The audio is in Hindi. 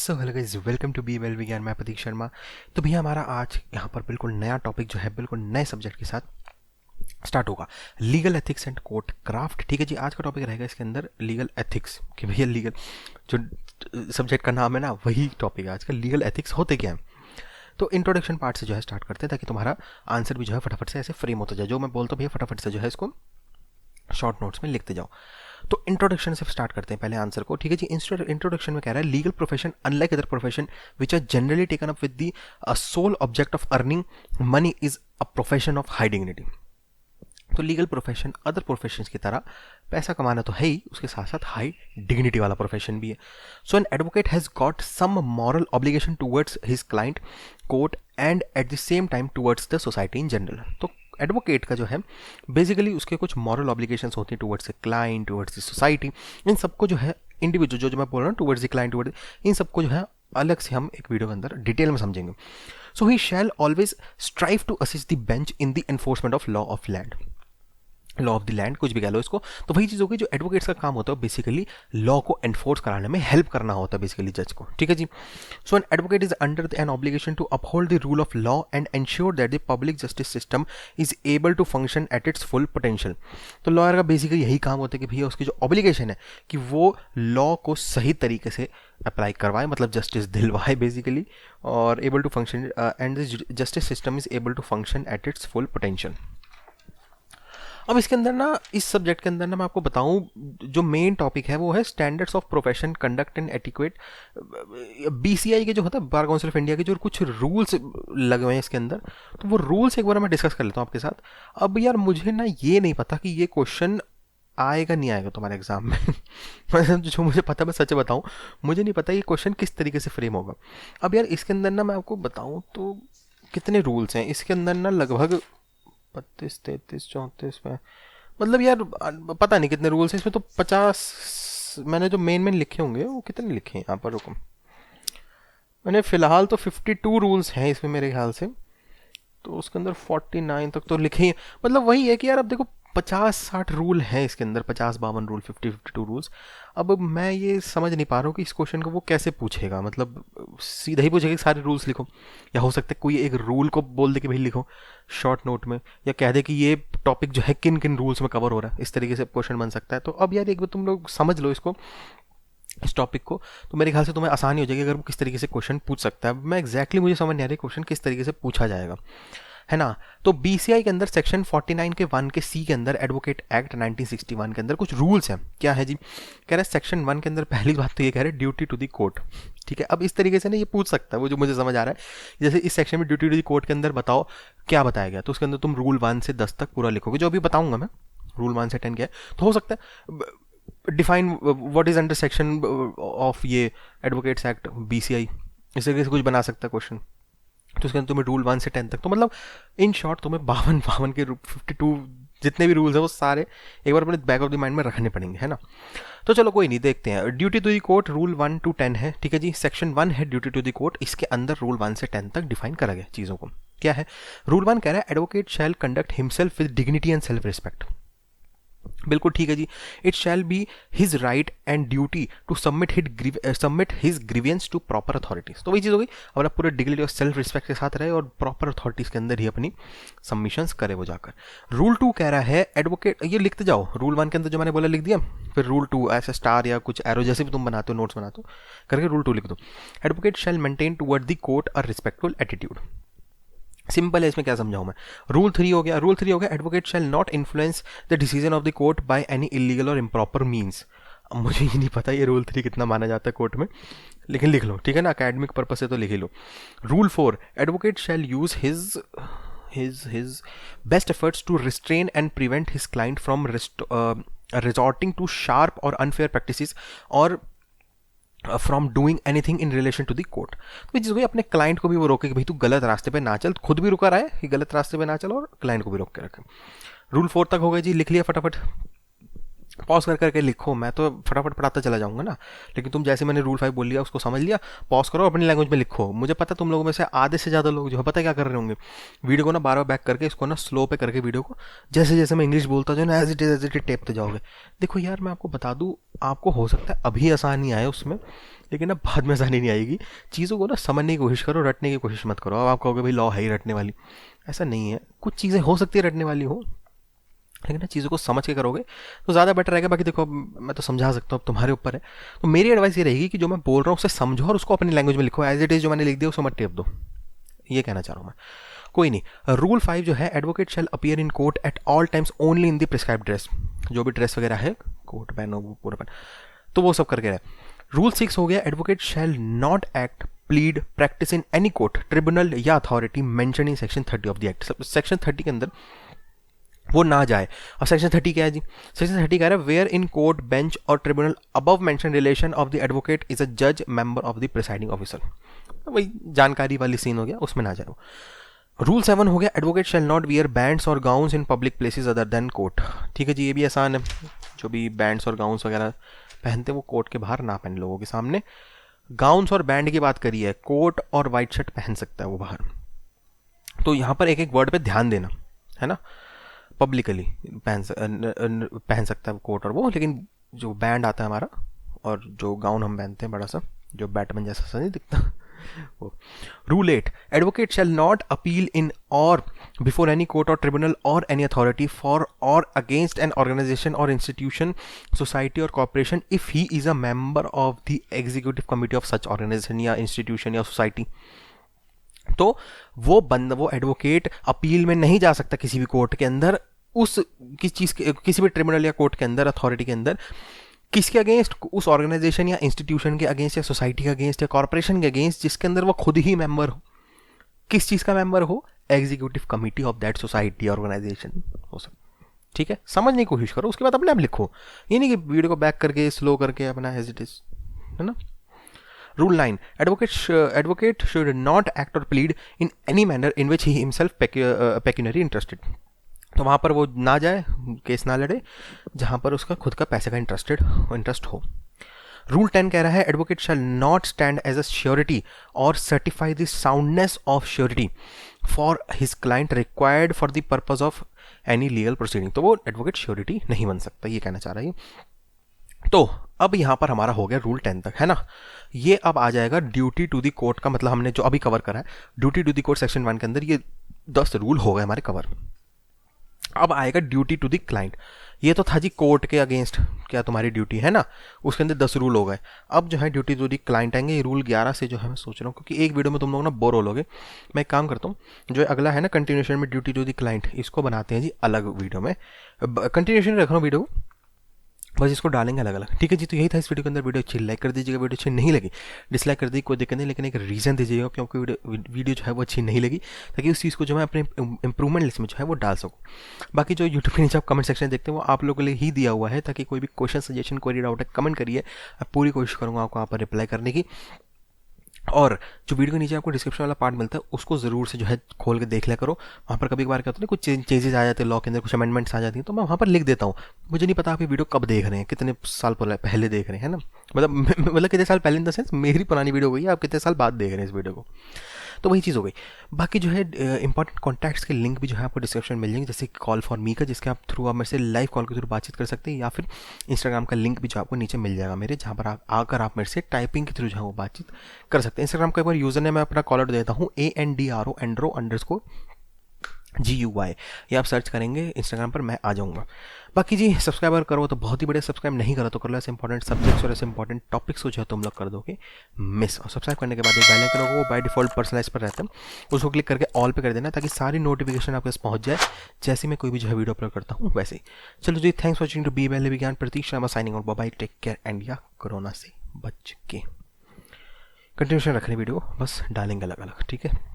So hello guys, welcome to be well Vigyan. मैं प्रतीक शर्मा। तो भैया हमारा आज यहाँ पर बिल्कुल नया टॉपिक जो है बिल्कुल नए सब्जेक्ट के साथ स्टार्ट होगा, legal ethics and court craft. ठीक है जी, आज का टॉपिक रहेगा इसके अंदर लीगल एथिक्स। कि भैया लीगल जो सब्जेक्ट का नाम है ना, वही टॉपिक है आज का, लीगल एथिक्स होते क्या हैं। तो इंट्रोडक्शन पार्ट से जो है स्टार्ट करते हैं, ताकि तुम्हारा आंसर भी जो है फटाफट से ऐसे फ्रेम होता जाए। जो मैं बोलता हूँ भैया फटाफट से जो है इसको शॉर्ट नोट्स में लिखते जाओ। तो इंट्रोडक्शन से स्टार्ट करते हैं पहले आंसर को। ठीक है जी, इंट्रोडक्शन में कह रहा है legal profession unlike other profession which are generally taken up with the sole object of earning money is a profession of high dignity. तो लीगल प्रोफेशन अदर प्रोफेशंस की तरह पैसा कमाना तो है ही, उसके साथ साथ हाई डिग्निटी वाला प्रोफेशन भी है। So an advocate has got some moral obligation towards his client, court and at the same time towards the society in general. तो एडवोकेट का जो है बेसिकली उसके कुछ मॉरल ऑब्लिगेशंस होती हैं towards the client, towards the society. इन सबको जो है इंडिविजुअल जो मैं बोल रहा हूँ टूवर्ड्स द क्लाइंट, टूवर्ड्स, इन सबको जो है अलग से हम एक वीडियो के अंदर डिटेल में समझेंगे। So he shall always strive to assist the bench in the enforcement of law of land, law of the land, कुछ भी कह लो इसको। तो वही चीज़ होगी जो एडवोकेट्स का काम होता है, बेसिकली लॉ को एनफोर्स कराने में हेल्प करना होता है बेसिकली जज को। ठीक है जी। So an advocate is under an obligation to uphold the rule of law and ensure that the public justice system is able to function at its full potential. तो लॉयर का बेसिकली यही काम होता है कि भैया उसकी जो ऑब्लिगेशन है कि वो लॉ को सही तरीके से अप्लाई करवाए, मतलब जस्टिस दिलवाए बेसिकली, और able to function and the justice system is able to function at its full potential. अब इसके अंदर ना, इस सब्जेक्ट के अंदर ना मैं आपको बताऊं, जो मेन टॉपिक है वो है standards of profession conduct and etiquette. BCI के जो होता है, बार काउंसिल ऑफ इंडिया के जो कुछ रूल्स लगे हुए हैं इसके अंदर, तो वो रूल्स एक बार मैं डिस्कस कर लेता हूँ आपके साथ। अब यार मुझे ना ये नहीं पता कि ये क्वेश्चन आएगा नहीं आएगा तुम्हारे एग्जाम में जो मुझे पता, मैं सच बताऊं, मुझे नहीं पता ये क्वेश्चन किस तरीके से फ्रेम होगा। अब यार इसके अंदर ना मैं आपको बताऊं तो कितने रूल्स हैं इसके अंदर ना, लगभग 32, 33, 34 में, मतलब यार पता नहीं कितने रूल्स हैं इसमें। तो 50 मैंने जो मेन लिखे होंगे वो कितने लिखे हैं यहाँ पर, रुको, मैंने फिलहाल तो 52 रूल्स हैं इसमें मेरे ख्याल से। तो उसके अंदर 49 तक तो लिखे ही हैं। मतलब वही है कि यार अब देखो 50-60 रूल हैं इसके अंदर, 50-52 रूल, 52 रूल्स। अब मैं ये समझ नहीं पा रहा हूँ कि इस क्वेश्चन को वो कैसे पूछेगा। मतलब सीधा ही पूछेगा कि सारे रूल्स लिखो, या हो सकता है कोई एक रूल को बोल दे कि भाई लिखो शॉर्ट नोट में, या कह दे कि ये टॉपिक जो है किन किन रूल्स में कवर हो रहा है। इस तरीके से क्वेश्चन बन सकता है। तो अब यार एक बार तुम लोग समझ लो इसको, इस टॉपिक को, तो मेरे ख्याल से तुम्हें आसानी हो जाएगी अगर वो किस तरीके से क्वेश्चन पूछ सकता है। मैं एग्जैक्टली मुझे समझ नहीं आ रही क्वेश्चन किस तरीके से पूछा जाएगा, है ना। तो बीसीआई के अंदर सेक्शन 49 के 1 के सी के अंदर एडवोकेट एक्ट 1961 के अंदर कुछ रूल्स हैं। क्या है जी, कह रहे हैं सेक्शन 1 के अंदर पहली बात तो ये कह रहे हैं ड्यूटी टू द कोर्ट। ठीक है, अब इस तरीके से ना ये पूछ सकता है, वो जो मुझे समझ आ रहा है, जैसे इस सेक्शन में ड्यूटी टू द कोर्ट के अंदर बताओ क्या बताया गया, तो उसके अंदर तुम रूल 1 से 10 तक पूरा लिखोगे, जो अभी बताऊंगा मैं, रूल 1 से 10 क्या है। तो हो सकता है define what is under section of ये एडवोकेट्स एक्ट बीसीआई, इस तरीके से कुछ बना सकता है क्वेश्चन। तो उसके अंदर तुम्हें रूल 1 से 10 तक, तो मतलब इन शॉर्ट तुम्हें 52 के 52 जितने भी रूल्स हैं वो सारे एक बार अपने बैक ऑफ द माइंड में रखने पड़ेंगे, है ना। तो चलो कोई नहीं, देखते हैं। Duty to the court rule 1 to 10 है। ठीक है जी, सेक्शन 1 है ड्यूटी टू द कोर्ट, इसके अंदर रूल 1 से 10 तक डिफाइन करा गया चीज़ों को। क्या है रूल 1, कह रहा है advocate shall conduct himself with dignity and self respect. बिल्कुल ठीक है जी। It shall be his right and duty to submit his grievances to proper authorities. तो वही चीज़ हो गई, और पूरे डिग्निटी और सेल्फ रिस्पेक्ट के साथ रहे और प्रॉपर अथॉरिटीज के अंदर ही अपनी सबमिशंस करे वो जाकर। रूल 2 कह रहा है एडवोकेट, ये लिखते जाओ, रूल 1 के अंदर जो मैंने बोला लिख दिया, फिर रूल 2 ऐसे स्टार या कुछ एरो जैसे भी तुम बनाते हो, नोट्स बनाते हो करके रूल 2 लिख दो। Advocate shall maintain toward the court a respectful attitude. Simple है, इसमें क्या समझाऊं मैं। रूल 3 हो गया, रूल 3 हो गया advocate shall not influence the decision of the court by any illegal और इम्प्रॉपर मीन्स। अब मुझे ये नहीं पता ये रूल 3 कितना माना जाता है कोर्ट में, लेकिन लिख लो, ठीक है ना, अकेडमिक पर्पज से तो लिख ही लो। Rule 4, advocate shall use his best efforts to restrain and prevent his client from resorting to sharp or unfair practices or from doing anything in relation to the court. तो जिसको अपने क्लाइंट को भी वो रोके कि भाई तू गलत रास्ते पे ना चल, खुद भी रुका रहा है कि गलत रास्ते पे ना चल, और क्लाइंट को भी रोक के रखे। रूल 4 तक हो गया जी, लिख लिया फटाफट, पॉज कर करके लिखो, मैं तो फटाफट पढ़ाता चला जाऊंगा ना, लेकिन तुम जैसे मैंने रूल 5 बोल लिया उसको समझ लिया, पॉज करो, अपनी लैंग्वेज में लिखो। मुझे पता तुम लोगों में से आधे से ज़्यादा लोग जो है पता क्या कर रहे होंगे, वीडियो को ना बार बार बैक करके इसको ना स्लो पे करके वीडियो को, जैसे जैसे मैं इंग्लिश बोलता जो ना एज इट इज टेपते जाओगे। देखो यार मैं आपको बता दूँ, आपको हो सकता है अभी आसानी आए उसमें, लेकिन ना बाद में आसानी नहीं आएगी। चीज़ों को ना समझने की कोशिश करो, रटने की कोशिश मत करो। अब आप कहोगे भाई लॉ है ही रटने वाली, ऐसा नहीं है। कुछ चीज़ें हो सकती है रटने वाली हो, लेकिन ना चीज़ों को समझ के करोगे तो ज़्यादा बेटर रहेगा। बाकी देखो, मैं तो समझा सकता हूँ, अब तुम्हारे ऊपर है। तो मेरी एडवाइस ये रहेगी कि जो मैं बोल रहा हूँ उसे समझो और उसको अपनी लैंग्वेज में लिखो। एज इट इज़ जो मैंने लिख दिया उसको मत टेप दो, ये कहना चाह रहा हूँ मैं। कोई नहीं। रूल 5 जो है, advocate shall appear in court at all times only in the prescribe dress. जो भी ड्रेस वगैरह है, कोट पहनो, पूरा पहन, तो वो सब करके रहे। रूल 6 हो गया, advocate shall not act, plead, practice in any court, tribunal या authority mention in section 30 of the act. Section 30 के अंदर वो ना जाए। अब सेक्शन 30 क्या है जी? सेक्शन 30 कह रहा है वेयर इन कोर्ट, बेंच और tribunal above mention relation of the advocate is a जज member of the presiding officer. वही जानकारी वाली सीन हो गया, उसमें ना जाए वो। रूल 7 हो गया, advocate shall not wear bands और gowns in public places other than court. ठीक है जी, ये भी आसान है। जो भी बैंड्स और गाउन्स वगैरह पहनते वो कोर्ट के बाहर ना पहने, लोगों के सामने। गाउन्स और बैंड की बात करी है, कोट और वाइट शर्ट पहन सकता है वो बाहर। तो यहाँ पर एक एक वर्ड पे ध्यान देना है ना। पब्लिकली पहन सकता है कोट और वो, लेकिन जो बैंड आता है हमारा और जो गाउन हम पहनते हैं बड़ा सा, जो बैटमैन जैसा सा नहीं दिखता वो। Rule 8, advocate shall not appeal in or before any court or tribunal or any authority for or against an organisation or institution, society or corporation if he is a member of the executive committee of such organisation या इंस्टीट्यूशन या सोसाइटी। तो वो एडवोकेट अपील में नहीं जा सकता किसी भी कोर्ट के अंदर, उस किस चीज़ के, किसी भी ट्रिब्यूनल या कोर्ट के अंदर, अथॉरिटी के अंदर, किसके अगेंस्ट? उस ऑर्गेनाइजेशन या इंस्टीट्यूशन के अगेंस्ट या सोसाइटी के अगेंस्ट या कॉर्पोरेशन के अगेंस्ट जिसके अंदर वो खुद ही मेंबर हो। किस चीज़ का मेंबर हो? Executive committee of that society organisation हो सकता। ठीक है, समझने की कोशिश करो, उसके बाद अपने आप लिखो। ये नहीं कि वीडियो को बैक करके स्लो करके अपना एज इट इज, है ना। Rule 9, advocate should not act or plead in any manner in which he himself pecuniary interested। तो वहाँ पर वो ना जाए, केस ना लड़े जहाँ पर उसका खुद का पैसे का इंटरेस्ट हो। रूल 10 कह रहा है, advocate shall not stand as a surety और certify the soundness of surety for his client required for the purpose of any legal proceeding. तो वो एडवोकेट श्योरिटी नहीं बन सकता, ये कहना चाह रहा है। तो अब यहाँ पर हमारा हो गया रूल 10 तक, है ना। ये अब आ जाएगा ड्यूटी टू द कोर्ट का, मतलब हमने जो अभी कवर करा है duty to the court section 1 के अंदर, ये 10 रूल हो गए हमारे कवर। अब आएगा ड्यूटी टू द क्लाइंट। ये तो था जी कोर्ट के अगेंस्ट क्या तुम्हारी ड्यूटी है ना, उसके अंदर 10 रूल हो गए। अब जो है ड्यूटी टू द क्लाइंट आएंगे, ये रूल 11 से जो है मैं सोच रहा हूँ, क्योंकि एक वीडियो में तुम लोग ना बोर हो लोगे। मैं एक काम करता हूँ, जो अगला है ना कंटिन्यूशन में ड्यूटी टू द क्लाइंट, इसको बनाते हैं जी अलग वीडियो में। कंटिन्यूशन रख रहा हूँ वीडियो को, बस इसको डालेंगे अलग अलग। ठीक है जी, तो यही था इस वीडियो के अंदर। वीडियो अच्छी लाइक कर दीजिएगा, वीडियो अच्छी नहीं लगी डिसलाइक कर दीजिए, कोई दिक्कत नहीं, लेकिन एक रीज़न दीजिएगा क्योंकि वीडियो जो है वो अच्छी नहीं लगी, ताकि उस चीज़ को जो मैं अपने इंप्रूवमेंट लिस्ट में जो है वो डाल सकूँ। बाकी जो यूट्यूब के नीचे आप कमेंट सेक्शन देखते हैं वो आप लोगों के लिए ही दिया हुआ है, ताकि कोई भी क्वेश्चन, सजेशन, कोई डाउट है कमेंट करिए, मैं पूरी कोशिश करूँगा आपको वहाँ पर रिप्लाई करने की। और जो वीडियो के नीचे आपको डिस्क्रिप्शन वाला पार्ट मिलता है उसको ज़रूर से जो है खोल के देख लिया करो। वहाँ पर कभी कभार क्या होता है ना, कुछ चेंजेस आ जाते हैं लॉ के अंदर, कुछ अमेंडमेंट्स आ जाती हैं, तो मैं वहाँ पर लिख देता हूँ। मुझे नहीं पता आप ये वीडियो कब देख रहे हैं, कितने साल पहले देख रहे हैं, है ना। मतलब कितने साल पहले इन द सेंस मेरी पुरानी वीडियो हो गई है, आप कितने साल बाद देख रहे हैं इस वीडियो को, तो वही चीज़ हो गई। बाकी जो है इंपॉर्टेंट कॉन्टैक्ट्स के लिंक भी जो है आपको डिस्क्रिप्शन में मिल जाएंगे, जैसे कॉल फॉर मी का, जिसके आप थ्रू आप मेरे से लाइव कॉल के थ्रू बातचीत कर सकते हैं, या फिर इंस्टाग्राम का लिंक भी जो आपको नीचे मिल जाएगा मेरे, जहाँ पर आकर आप मेरे से टाइपिंग के थ्रू जो है वो बातचीत कर सकते हैं। इंस्टाग्राम का एक बार यूज़र ने मैं अपना कॉलर देता हूँ ANDRO_GUY, ये आप सर्च करेंगे इंस्टाग्राम पर, मैं आ जाऊँगा। बाकी जी सब्सक्राइबर करो तो बहुत ही बढ़िया, सब्सक्राइब नहीं करो तो कर लो। ऐसे इंपॉर्टेंट सब्जेक्ट्स और ऐसे इंपॉर्टेंट टॉपिक्स को जो है तुम लोग कर दोगे मिस। और सब्सक्राइब करने के बाद एक बेल आइकन होगा, वो बाय डिफॉल्ट पर्सनलाइज पर रहता है, उसको क्लिक करके ऑल पे कर देना, ताकि सारी नोटिफिकेशन आपके पास पहुंच जाए जैसे मैं कोई भी जो है वीडियो अपलोड करता हूँ वैसे ही। चलो जी, thanks for watching to be well Vigyan, Prateek Sharma signing out, bye bye, take care and या कोरोना से बच के। कंटिन्यूशन रखने वीडियो बस डालेंगे अलग अलग, ठीक है।